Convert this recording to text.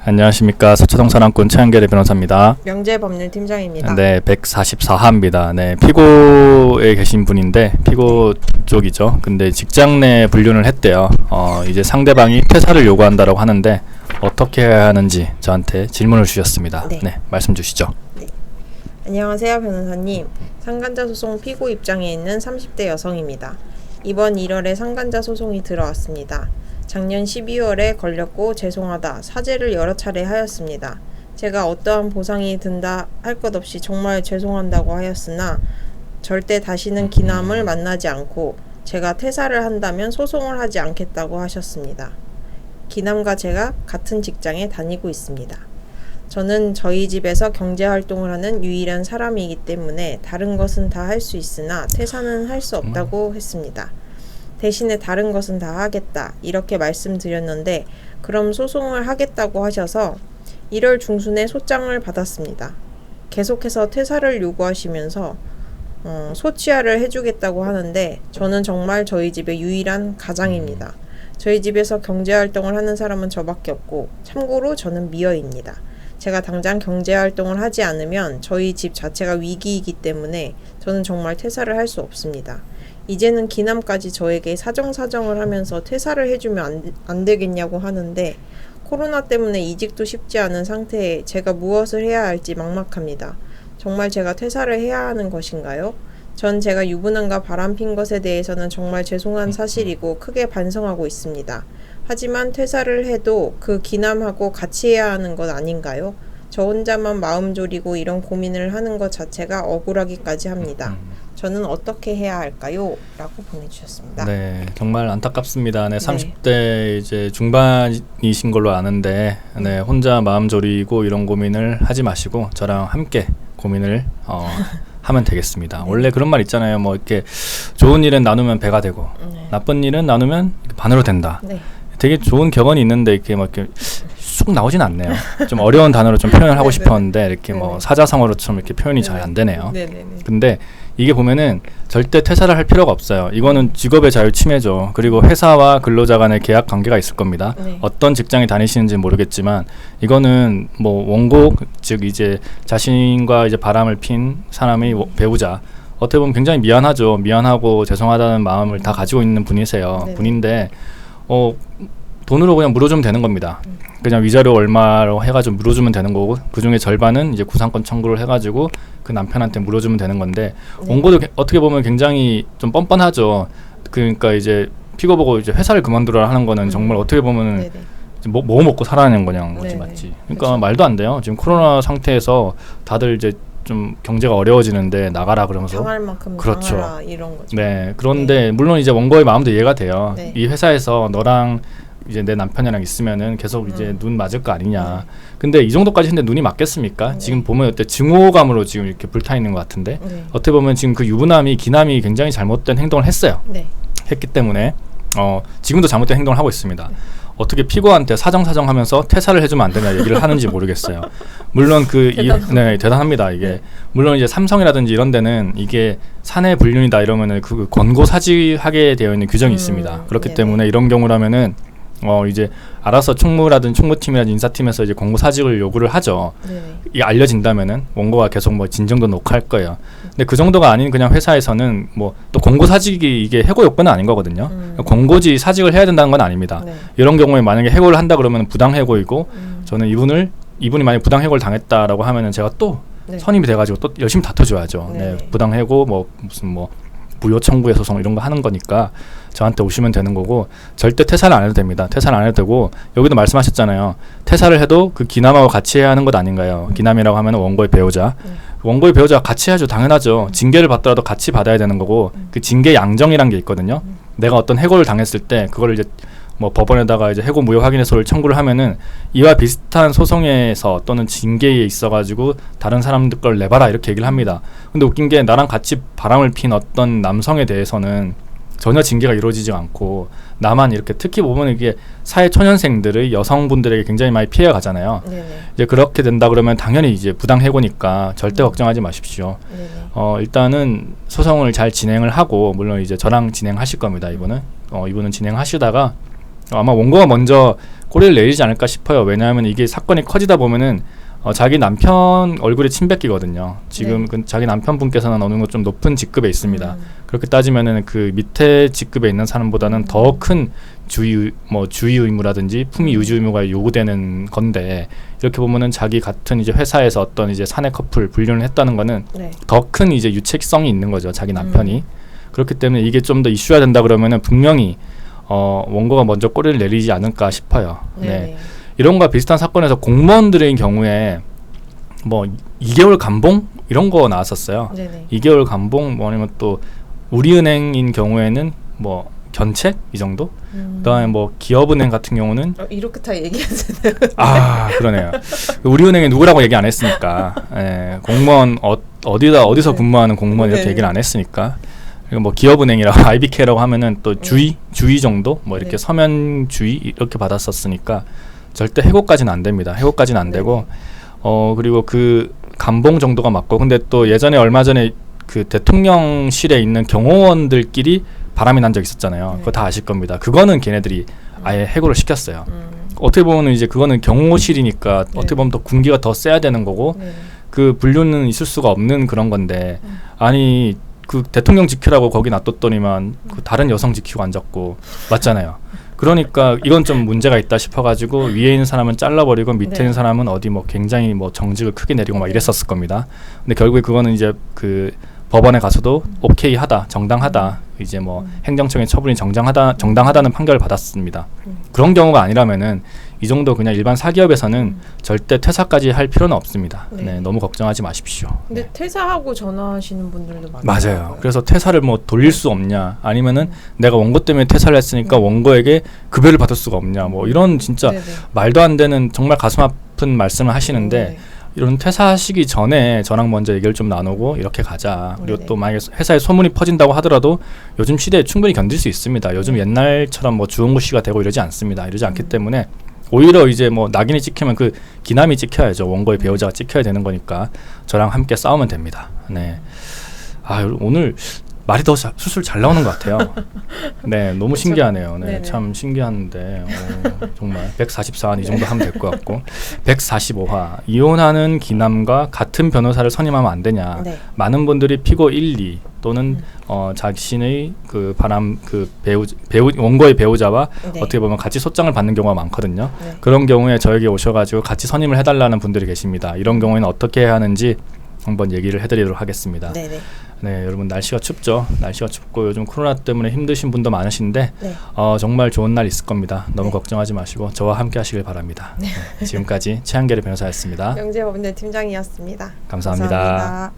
안녕하십니까. 서초동 사랑꾼 최한결의 변호사입니다. 명재법률팀장입니다. 네, 144화입니다. 네, 피고에 계신 분인데 피고 쪽이죠. 근데 직장 내 불륜을 했대요. 이제 상대방이 퇴사를 요구한다라고 하는데 어떻게 해야 하는지 저한테 질문을 주셨습니다. 네, 말씀 주시죠. 네. 안녕하세요, 변호사님. 상간자 소송 피고 입장에 있는 30대 여성입니다. 이번 1월에 상간자 소송이 들어왔습니다. 작년 12월에 걸렸고 죄송하다, 사죄를 여러 차례 하였습니다. 제가 어떠한 보상이 든다 할 것 없이 정말 죄송한다고 하였으나 절대 다시는 기남을 만나지 않고 제가 퇴사를 한다면 소송을 하지 않겠다고 하셨습니다. 기남과 제가 같은 직장에 다니고 있습니다. 저는 저희 집에서 경제활동을 하는 유일한 사람이기 때문에 다른 것은 다 할 수 있으나 퇴사는 할 수 없다고 했습니다. 대신에 다른 것은 다 하겠다 이렇게 말씀드렸는데 그럼 소송을 하겠다고 하셔서 1월 중순에 소장을 받았습니다. 계속해서 퇴사를 요구하시면서 소치하를 해주겠다고 하는데 저는 정말 저희 집의 유일한 가장입니다. 저희 집에서 경제활동을 하는 사람은 저밖에 없고 참고로 저는 미어입니다. 제가 당장 경제활동을 하지 않으면 저희 집 자체가 위기이기 때문에 저는 정말 퇴사를 할 수 없습니다. 이제는 기남까지 저에게 사정사정을 하면서 퇴사를 해주면 안 되겠냐고 하는데 코로나 때문에 이직도 쉽지 않은 상태에 제가 무엇을 해야 할지 막막합니다. 정말 제가 퇴사를 해야 하는 것인가요? 전 제가 유부남과 바람핀 것에 대해서는 정말 죄송한 사실이고 크게 반성하고 있습니다. 하지만 퇴사를 해도 그 기남하고 같이 해야 하는 것 아닌가요? 저 혼자만 마음 졸이고 이런 고민을 하는 것 자체가 억울하기까지 합니다. 저는 어떻게 해야 할까요? 라고 보내주셨습니다. 네, 정말 안타깝습니다. 네, 30대 이제 중반이신 걸로 아는데 네, 혼자 마음 졸이고 이런 고민을 하지 마시고 저랑 함께 고민을 하면 되겠습니다. 원래 그런 말 있잖아요. 뭐 이렇게 좋은 일은 나누면 배가 되고 나쁜 일은 나누면 반으로 된다. 되게 좋은 격언이 있는데 이렇게 막 이렇게 쑥 나오진 않네요. 좀 어려운 단어로 좀 표현을 하고 싶었는데 이렇게 뭐 사자성어로처럼 이렇게 표현이 잘 안 되네요. 근데 이게 보면은 절대 퇴사를 할 필요가 없어요. 이거는 직업의 자유 침해죠. 그리고 회사와 근로자 간의 계약 관계가 있을 겁니다. 어떤 직장에 다니시는지 모르겠지만 이거는 뭐 원고 즉 이제 자신과 이제 바람을 핀 사람의 배우자 어떻게 보면 굉장히 미안하죠. 미안하고 죄송하다는 마음을 다 가지고 있는 분이세요. 분인데 돈으로 그냥 물어주면 되는 겁니다. 그냥 위자료 얼마로 해가지고 물어주면 되는 거고 그 중에 절반은 이제 구상권 청구를 해가지고 그 남편한테 물어주면 되는 건데 원고도 어떻게 보면 굉장히 좀 뻔뻔하죠. 그러니까 이제 피고 보고 이제 회사를 그만두라 하는 거는 정말 어떻게 보면은 뭐 먹고 살아내는 거냐 거지 맞지. 그러니까 그렇죠. 말도 안 돼요. 지금 코로나 상태에서 다들 이제 좀 경제가 어려워지는데 나가라 그러면서 당할 만큼 그렇죠. 당하라 이런 거죠. 네, 그런데 물론 이제 원고의 마음도 이해가 돼요. 이 회사에서 너랑 이제 내 남편이랑 있으면은 계속 이제 눈 맞을 거 아니냐. 근데 이 정도까지 했는데 눈이 맞겠습니까? 지금 보면 어때 증오감으로 지금 이렇게 불타 있는 것 같은데 어떻게 보면 지금 그 유부남이 기남이 굉장히 잘못된 행동을 했어요. 했기 때문에 지금도 잘못된 행동을 하고 있습니다. 어떻게 피고한테 사정하면서 퇴사를 해주면 안 되냐 얘기를 하는지 모르겠어요. 물론 대단합니다. 이게 물론 이제 삼성이라든지 이런 데는 이게 사내 불륜이다 이러면은 그 권고 사직하게 되어 있는 규정이 있습니다. 그렇기 때문에 이런 경우라면은 이제 알아서 총무팀이라든지 인사팀에서 이제 권고 사직을 요구를 하죠. 이게 알려진다면은 원고가 계속 뭐 진정도 녹화할 거예요. 근데 그 정도가 아닌 그냥 회사에서는 뭐 또 권고 사직이 이게 해고 요건은 아닌 거거든요. 권고지 사직을 해야 된다는 건 아닙니다. 이런 경우에 만약에 해고를 한다 그러면 부당 해고이고 저는 이분이 만약 부당 해고를 당했다라고 하면은 제가 또 선임이 돼가지고 또 열심히 다퉈줘야죠. 부당 해고 뭐 무슨 뭐 무효 청구의 소송 이런 거 하는 거니까 저한테 오시면 되는 거고 절대 퇴사를 안 해도 됩니다. 퇴사를 안 해도 되고 여기도 말씀하셨잖아요. 퇴사를 해도 그 기남하고 같이 해야 하는 것 아닌가요? 기남이라고 하면 원고의 배우자. 원고의 배우자가 같이 해야죠. 당연하죠. 징계를 받더라도 같이 받아야 되는 거고 그 징계 양정이란 게 있거든요. 내가 어떤 해고를 당했을 때 그걸 이제 뭐 법원에다가 이제 해고 무효 확인해서를 청구를 하면은 이와 비슷한 소송에서 또는 징계에 있어가지고 다른 사람들 걸 내봐라 이렇게 얘기를 합니다. 근데 웃긴 게 나랑 같이 바람을 핀 어떤 남성에 대해서는 전혀 징계가 이루어지지 않고 나만 이렇게 특히 보면 이게 사회 초년생들의 여성분들에게 굉장히 많이 피해가 가잖아요. 이제 그렇게 된다 그러면 당연히 이제 부당 해고니까 절대 걱정하지 마십시오. 일단은 소송을 잘 진행을 하고 물론 이제 저랑 진행하실 겁니다. 이분은 진행하시다가 아마 원고가 먼저 꼬리를 내리지 않을까 싶어요. 왜냐하면 이게 사건이 커지다 보면은 자기 남편 얼굴에 침 뱉기거든요. 지금 그 자기 남편분께서는 어느 정도 좀 높은 직급에 있습니다. 그렇게 따지면은 그 밑에 직급에 있는 사람보다는 더 큰 주의 의무라든지 품위 유지 의무가 요구되는 건데, 이렇게 보면은 자기 같은 이제 회사에서 어떤 이제 사내 커플 불륜을 했다는 거는 더 큰 이제 유책성이 있는 거죠. 자기 남편이. 그렇기 때문에 이게 좀 더 이슈화 된다 그러면은 분명히 원고가 먼저 꼬리를 내리지 않을까 싶어요. 네. 이런 거와 비슷한 사건에서 공무원들의 경우에 뭐 2개월 감봉 이런 거 나왔었어요. 2개월 감봉, 뭐 아니면 또 우리은행인 경우에는 뭐 견책 이 정도. 그다음에 뭐 기업은행 같은 경우는 이렇게 다 얘기하잖아요. 아, 그러네요. 우리은행에 누구라고 얘기 안 했으니까. 예, 공무원 어디서 근무하는 공무원 이렇게 얘기를 안 했으니까. 그리고 뭐 기업은행이라고 IBK라고 하면은 또 주의 정도 뭐 이렇게 서면 주의 이렇게 받았었으니까 절대 해고까지는 안 됩니다. 해고까지는 안 되고 그리고 그 감봉 정도가 맞고, 근데 또 예전에 얼마 전에 그 대통령실에 있는 경호원들끼리 바람이 난 적 있었잖아요. 그거 다 아실 겁니다. 그거는 걔네들이 아예 해고를 시켰어요. 어떻게 보면 이제 그거는 경호실이니까 어떻게 보면 더 군기가 더 세야 되는 거고 그 분류는 있을 수가 없는 그런 건데, 아니 그 대통령 지키라고 거기 놔뒀더니만 그 다른 여성 지키고 앉았고 맞잖아요. 그러니까 이건 좀 문제가 있다 싶어가지고 위에 있는 사람은 잘라버리고 밑에 있는 사람은 어디 뭐 굉장히 뭐 정직을 크게 내리고 막 이랬었을 겁니다. 근데 결국에 그거는 이제 그 법원에 가서도 오케이 하다, 정당하다, 이제 뭐 행정청의 처분이 정당하다는 판결을 받았습니다. 그런 경우가 아니라면은 이 정도 그냥 일반 사기업에서는 절대 퇴사까지 할 필요는 없습니다. 네, 너무 걱정하지 마십시오. 근데 퇴사하고 전화하시는 분들도 맞아요. 그래서 퇴사를 뭐 돌릴 수 없냐, 아니면은 내가 원고 때문에 퇴사를 했으니까 원고에게 급여를 받을 수가 없냐, 뭐 이런 진짜 말도 안 되는 정말 가슴 아픈 말씀을 하시는데, 이런 퇴사하시기 전에 저랑 먼저 얘기를 좀 나누고 이렇게 가자. 그리고 또 만약에 회사에 소문이 퍼진다고 하더라도 요즘 시대에 충분히 견딜 수 있습니다. 요즘 옛날처럼 뭐 주홍구 씨가 되고 이러지 않습니다. 이러지 않기 때문에 오히려 이제 뭐 낙인이 찍히면 그 기남이 찍혀야죠. 원고의 배우자가 찍혀야 되는 거니까 저랑 함께 싸우면 됩니다. 네. 아, 오늘 말이 더 술술 잘 나오는 것 같아요. 네, 너무 신기하네요. 네, 참 신기한데 정말 144화 이 정도 하면 될 것 같고, 145화 이혼하는 기남과 같은 변호사를 선임하면 안 되냐. 많은 분들이 피고 1, 2 또는 자신의 그 원고의 배우자와 어떻게 보면 같이 소장을 받는 경우가 많거든요. 그런 경우에 저에게 오셔가지고 같이 선임을 해달라는 분들이 계십니다. 이런 경우에는 어떻게 해야 하는지 한번 얘기를 해드리도록 하겠습니다. 네, 여러분 날씨가 춥죠. 날씨가 춥고 요즘 코로나 때문에 힘드신 분도 많으신데 정말 좋은 날 있을 겁니다. 너무 걱정하지 마시고 저와 함께 하시길 바랍니다. 지금까지 최한결의 변호사였습니다. 영재법인대 팀장이었습니다. 감사합니다.